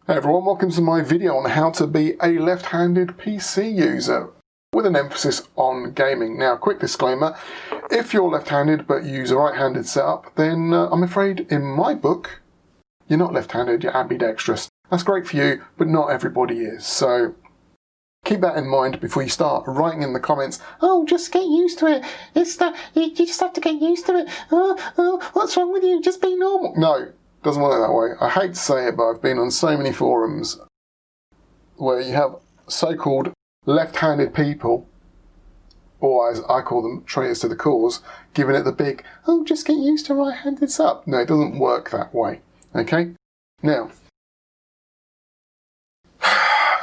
Hey everyone, welcome to my video on how to be a left-handed PC user with an emphasis on gaming. Now, quick disclaimer, if you're left-handed but use a right-handed setup, then I'm afraid in my book, you're not left-handed, you're ambidextrous. That's great for you, but not everybody is. So keep that in mind before you start writing in the comments, oh, just get used to it. You just have to get used to it. Oh, what's wrong with you? Just be normal. No. Doesn't work that way. I hate to say it, but I've been on so many forums where you have so-called left-handed people, or as I call them, traitors to the cause, giving it the big, oh, just get used to right-handed setup. No, it doesn't work that way. Okay? Now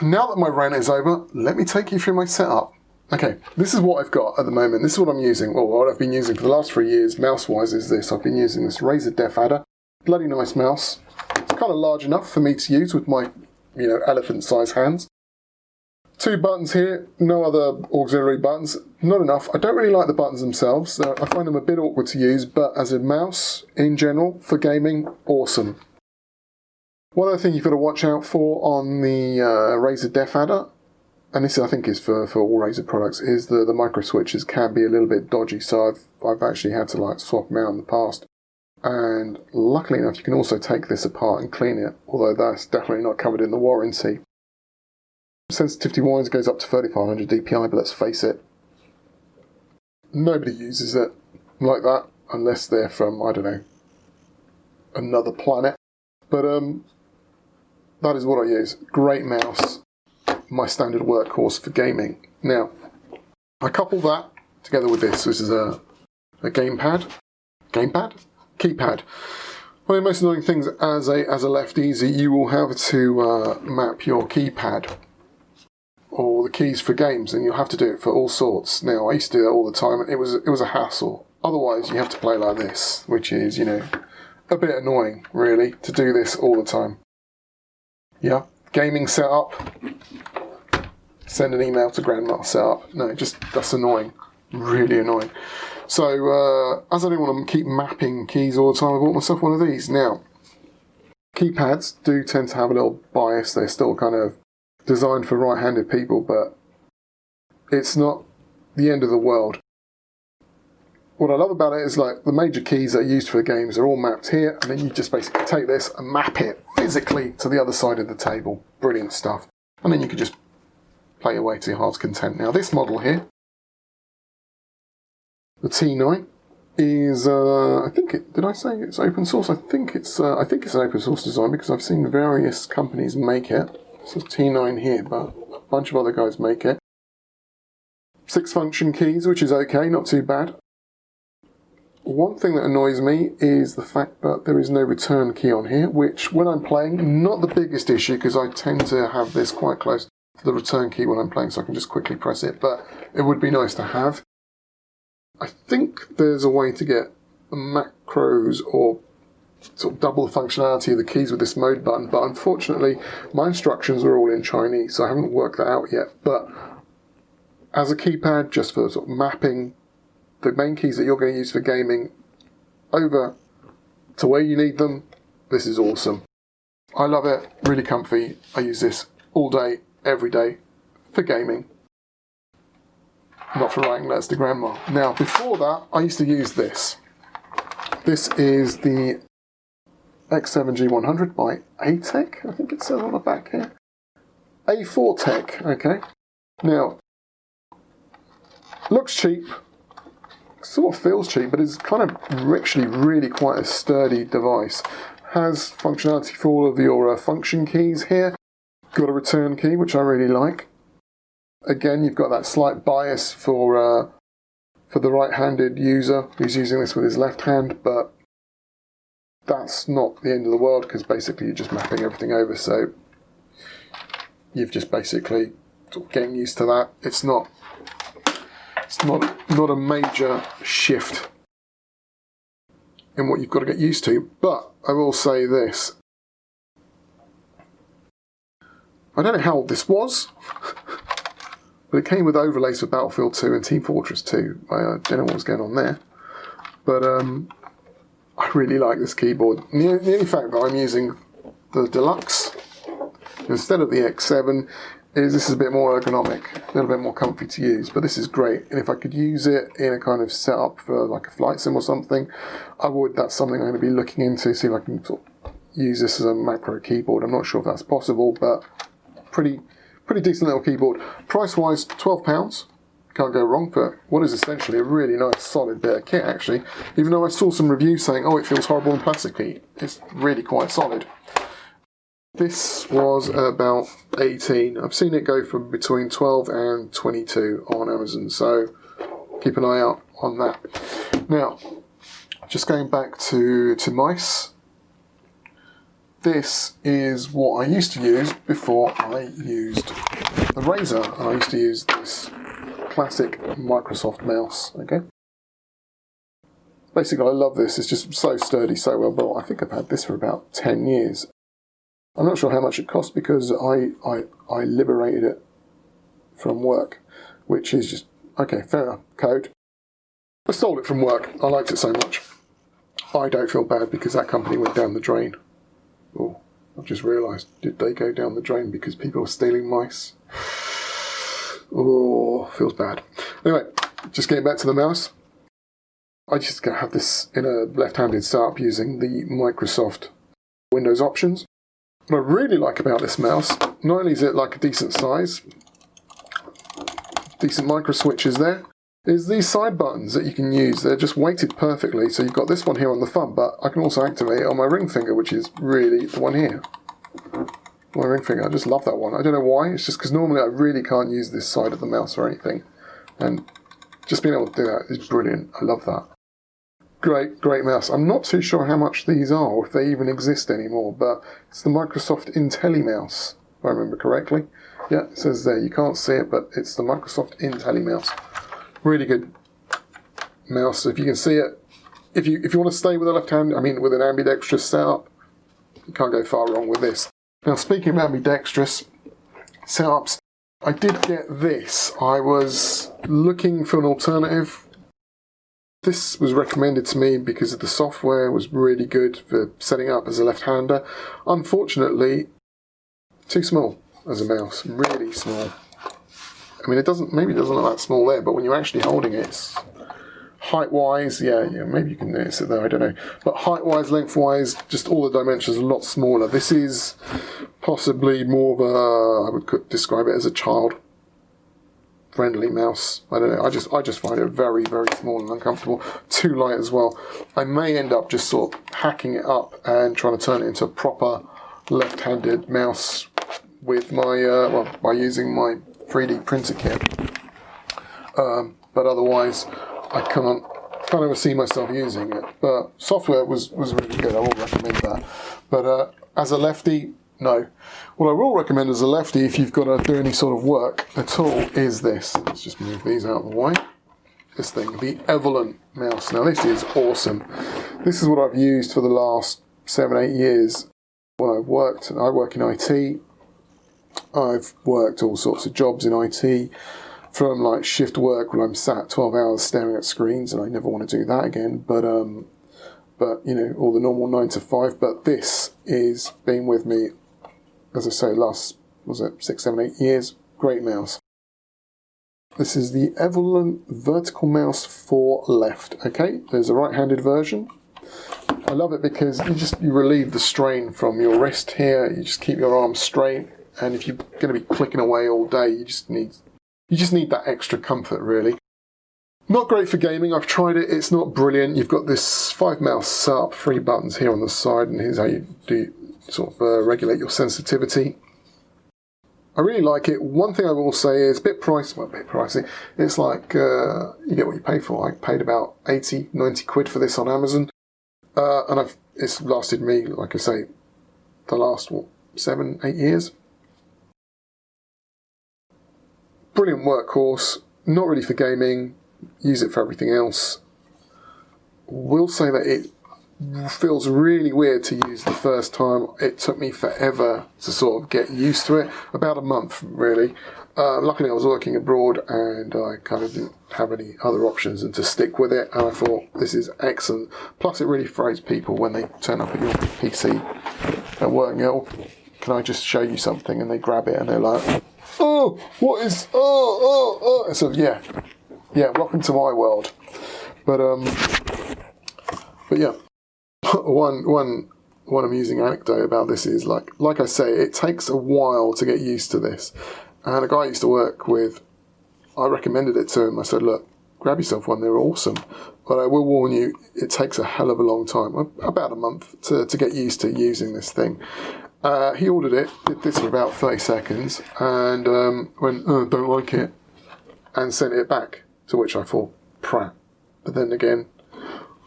that my rant is over, let me take you through my setup. Okay, this is what I've got at the moment. This is what I'm using, or what I've been using for the last 3 years, mouse-wise, is this. I've been using this Razer Left Handed. Bloody nice mouse. It's kind of large enough for me to use with my, elephant-sized hands. 2 buttons here, no other auxiliary buttons. Not enough. I don't really like the buttons themselves. I find them a bit awkward to use, but as a mouse, in general, for gaming, awesome. One other thing you've got to watch out for on the Razer Left Handed, and this I think is for all Razer products, is the micro switches can be a little bit dodgy, so I've actually had to swap them out in the past. And luckily enough, you can also take this apart and clean it, although that's definitely not covered in the warranty. Sensitivity-wise goes up to 3500 dpi, but let's face it, nobody uses it like that unless they're from, I don't know, another planet. But that is what I use. Great mouse, my standard workhorse for gaming. Now, I couple that together with this. This is a keypad. One of the most annoying things as a lefty is that you will have to map your keypad or the keys for games, and you'll have to do it for all sorts. Now, I used to do that all the time, and it was a hassle. Otherwise, you have to play like this, which is, a bit annoying, really, to do this all the time. Yeah, gaming setup, send an email to grandma setup. No, that's annoying, really annoying. So, as I didn't want to keep mapping keys all the time, I bought myself one of these. Now, keypads do tend to have a little bias. They're still kind of designed for right-handed people, but it's not the end of the world. What I love about it is the major keys that are used for the games are all mapped here, and then you just basically take this and map it physically to the other side of the table. Brilliant stuff. And then you can just play away to your heart's content. Now, this model here, the T9, is did I say it's open source? I think it's an open source design because I've seen various companies make it. This is T9 here, but a bunch of other guys make it. 6 function keys, which is okay, not too bad. One thing that annoys me is the fact that there is no return key on here, which when I'm playing, not the biggest issue because I tend to have this quite close to the return key when I'm playing, so I can just quickly press it, but it would be nice to have. I think there's a way to get macros or sort of double the functionality of the keys with this mode button, but unfortunately my instructions are all in Chinese, so I haven't worked that out yet. But as a keypad, just for sort of mapping the main keys that you're going to use for gaming over to where you need them, this is awesome. I love it, really comfy. I use this all day, every day for gaming. Not for writing letters to grandma. Now, before that, I used to use this. This is the X7G100 by A-Tech, I think it says on the back here. A4 Tech, okay. Now, looks cheap, sort of feels cheap, but it's kind of actually really quite a sturdy device. Has functionality for all of your function keys here. Got a return key, which I really like. Again, you've got that slight bias for the right-handed user who's using this with his left hand, but that's not the end of the world because basically you're just mapping everything over, so you've just basically sort of getting used to that. It's not a major shift in what you've got to get used to, but I will say this. I don't know how old this was. But it came with overlays for Battlefield 2 and Team Fortress 2. I don't know what was going on there. But I really like this keyboard. The only fact that I'm using the Deluxe Instead of the X7, this is a bit more ergonomic, a little bit more comfy to use, but this is great. And if I could use it in a kind of setup for like a flight sim or something, I would. That's something I'm going to be looking into, see if I can sort of use this as a macro keyboard. I'm not sure if that's possible, but pretty decent little keyboard. Price-wise, £12. Can't go wrong for what is essentially a really nice solid bit of kit actually. Even though I saw some reviews saying, oh, it feels horrible and plasticky, it's really quite solid. This was about 18. I've seen it go from between 12 and 22 on Amazon, so keep an eye out on that. Now, just going back to mice. This is what I used to use before I used the Razer, and I used to use this classic Microsoft mouse, okay? Basically, I love this. It's just so sturdy, so well built. I think I've had this for about 10 years. I'm not sure how much it cost because I liberated it from work, which is just, okay, fair enough, code. I stole it from work. I liked it so much. I don't feel bad because that company went down the drain. Oh, I've just realised, did they go down the drain because people were stealing mice? Oh, feels bad. Anyway, just getting back to the mouse. I just have this in a left-handed setup using the Microsoft Windows options. What I really like about this mouse, not only is it like a decent size, decent micro switches there, is these side buttons that you can use. They're just weighted perfectly. So you've got this one here on the thumb, but I can also activate it on my ring finger, which is really the one here. My ring finger, I just love that one. I don't know why, it's just because normally I really can't use this side of the mouse or anything. And just being able to do that is brilliant. I love that. Great mouse. I'm not too sure how much these are, or if they even exist anymore, but it's the Microsoft IntelliMouse, if I remember correctly. Yeah, it says there, you can't see it, but it's the Microsoft IntelliMouse. Really good mouse. If you can see it, if you want to stay with a left hand, with an ambidextrous setup, you can't go far wrong with this. Now, speaking of ambidextrous setups, I did get this. I was looking for an alternative. This was recommended to me because the software was really good for setting up as a left-hander. Unfortunately, too small as a mouse, really small. Maybe it doesn't look that small there, but when you're actually holding it, it's height-wise, yeah, maybe you can notice it there, I don't know. But height-wise, length-wise, just all the dimensions are a lot smaller. This is possibly more of a, I would describe it as a child-friendly mouse. I don't know, I just find it very, very small and uncomfortable. Too light as well. I may end up just sort of hacking it up and trying to turn it into a proper left-handed mouse with my, by using my 3D printer kit. But otherwise, I can't ever see myself using it. But software was really good. I will recommend that. But as a lefty, no. What I will recommend as a lefty, if you've got to do any sort of work at all, is this. Let's just move these out of the way. This thing, the Evolent mouse. Now this is awesome. This is what I've used for the last 7-8 years. When I work in IT. I've worked all sorts of jobs in IT, from like shift work when I'm sat 12 hours staring at screens, and I never want to do that again, but you know, all the normal 9 to 5, but this is been with me, as I say, last, was it 6, 7, 8 years. Great mouse. This is the Evolent vertical mouse for left, okay? There's a right-handed version. I love it because you relieve the strain from your wrist here, you just keep your arm straight. And if you're going to be clicking away all day, you just need that extra comfort, really. Not great for gaming. I've tried it. It's not brilliant. You've got this 5-mouse setup, 3 buttons here on the side, and here's how you do sort of regulate your sensitivity. I really like it. One thing I will say is a bit pricey. It's like you get what you pay for. I paid about 80, 90 quid for this on Amazon, and it's lasted me, like I say, the last 7, 8 years. Brilliant workhorse, not really for gaming, use it for everything else. Will say that it feels really weird to use the first time. It took me forever to sort of get used to it, about a month really. Luckily I was working abroad and I kind of didn't have any other options than to stick with it, and I thought this is excellent. Plus it really throws people when they turn up at your PC at work. can I just show you something? And they grab it and they're like, oh, what is, oh. So yeah, welcome to my world. But yeah, one amusing anecdote about this is like I say, it takes a while to get used to this. And a guy I used to work with, I recommended it to him. I said, look, grab yourself one, they're awesome. But I will warn you, it takes a hell of a long time, about a month, to get used to using this thing. He ordered it, did this for about 30 seconds, and went, oh, don't like it, and sent it back, to which I thought, prat. But then again,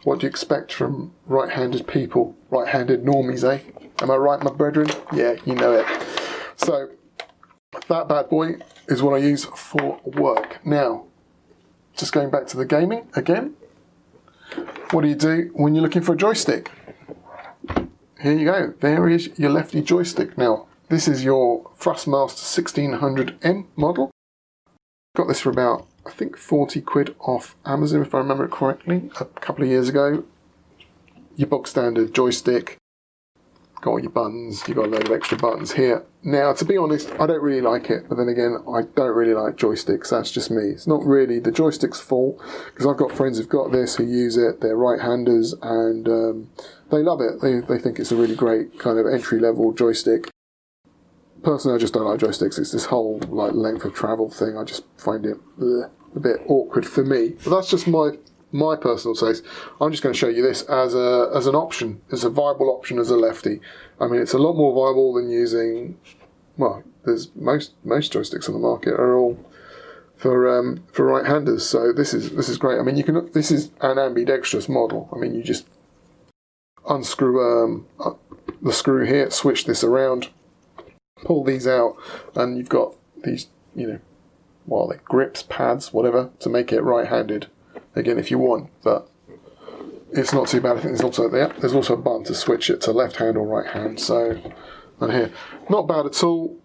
what do you expect from right-handed people, right-handed normies, eh? Am I right, my brethren? Yeah, you know it. So, that bad boy is what I use for work. Now, just going back to the gaming again, what do you do when you're looking for a joystick? Here you go, there is your lefty joystick. Now, this is your Thrustmaster 1600M model. Got this for about, I think, 40 quid off Amazon, if I remember it correctly, a couple of years ago. Your bog standard joystick, got all your buttons, you've got a load of extra buttons here. Now, to be honest, I don't really like it, but then again, I don't really like joysticks, that's just me. It's not really the joystick's fault, because I've got friends who've got this, who use it, they're right-handers, and they love it. They think it's a really great kind of entry-level joystick. Personally, I just don't like joysticks. It's this whole length of travel thing. I just find it a bit awkward for me. But that's just my personal taste. I'm just going to show you this as an option, as a viable option as a lefty. I mean, it's a lot more viable than using. Well, there's most joysticks on the market are all for right-handers. So this is great. I mean, you can. This is an ambidextrous model. I mean, you just unscrew the screw here, switch this around, pull these out, and you've got these, what are they, grips, pads, whatever, to make it right-handed. Again, if you want, but it's not too bad. I think there's also a button to switch it to left hand or right hand. So, and here, not bad at all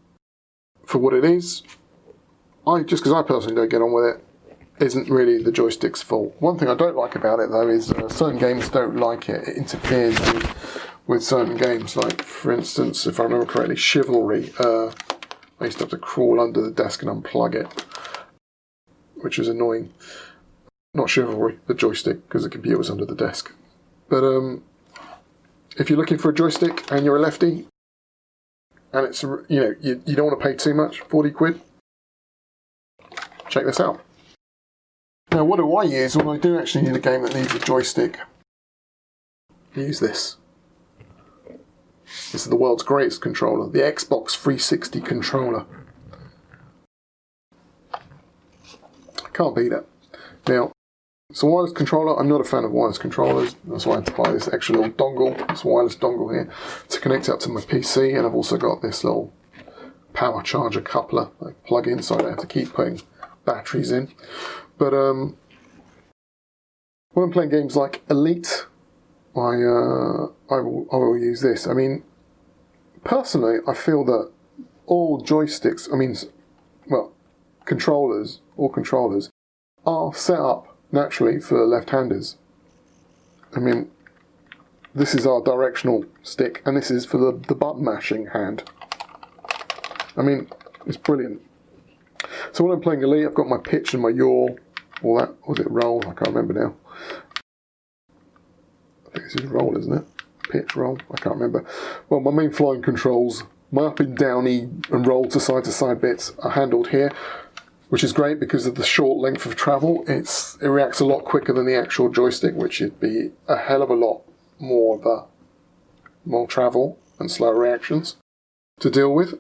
for what it is. Just because I personally don't get on with it, isn't really the joystick's fault. One thing I don't like about it though is certain games don't like it. It interferes with certain games. Like, for instance, if I remember correctly, Chivalry. I used to have to crawl under the desk and unplug it, which was annoying. Not Chivalry, the joystick, because the computer was under the desk. But if you're looking for a joystick and you're a lefty, and it's, you don't want to pay too much, 40 quid, check this out. Now, what do I use when I do actually need a game that needs a joystick? I use this. This is the world's greatest controller, the Xbox 360 controller. Can't beat it. Now, it's a wireless controller. I'm not a fan of wireless controllers. That's why I had to buy this extra little dongle, this wireless dongle here, to connect it up to my PC. And I've also got this little power charger coupler I plug in, so I don't have to keep putting batteries in. But when I'm playing games like Elite, I will use this. I mean, personally, I feel that all joysticks, controllers, are set up naturally for left-handers. I mean, this is our directional stick, and this is for the button mashing hand. I mean, it's brilliant. So when I'm playing Elite, I've got my pitch and my yaw, all that, was it roll? I can't remember now. I think this is roll, isn't it? Pitch, roll, I can't remember. Well, my main flying controls, my up and downy and roll to side bits are handled here, which is great because of the short length of travel. It reacts a lot quicker than the actual joystick, which would be a hell of a lot more travel and slower reactions to deal with.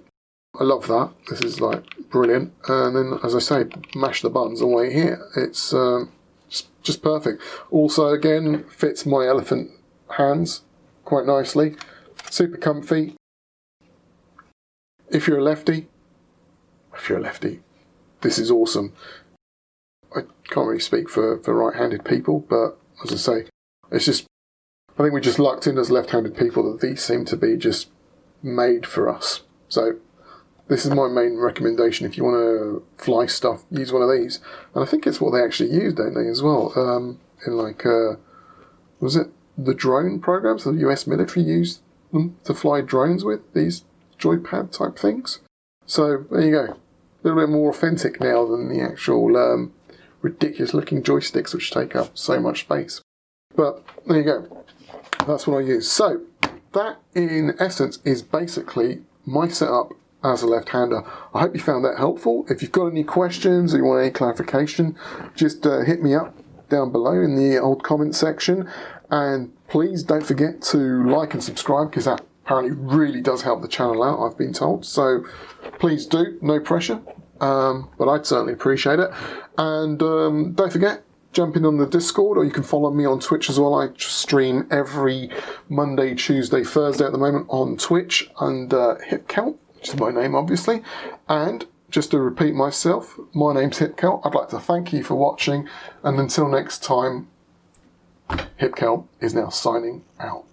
I love that. This is brilliant. And then, as I say, mash the buttons all the way here. It's just perfect. Also, again, fits my elephant hands quite nicely. Super comfy. If you're a lefty, this is awesome. I can't really speak for right-handed people, but as I say, it's just, I think we just lucked in as left-handed people that these seem to be just made for us. So this is my main recommendation. If you want to fly stuff, use one of these. And I think it's what they actually use, don't they, as well? In was it the drone programs? The US military used them to fly drones with, these joypad type things. So there you go. A little bit more authentic now than the actual ridiculous looking joysticks which take up so much space. But there you go. That's what I use. So that in essence is basically my setup as a left-hander. I hope you found that helpful. If you've got any questions or you want any clarification, just hit me up down below in the old comment section. And please don't forget to like and subscribe, because that apparently really does help the channel out, I've been told. So please do, no pressure, but I'd certainly appreciate it. And don't forget, jump in on the Discord, or you can follow me on Twitch as well. I stream every Monday, Tuesday, Thursday at the moment on Twitch under HipCount, which is my name obviously. And just to repeat myself, my name's HipCount. I'd like to thank you for watching, and until next time, HipCount is now signing out.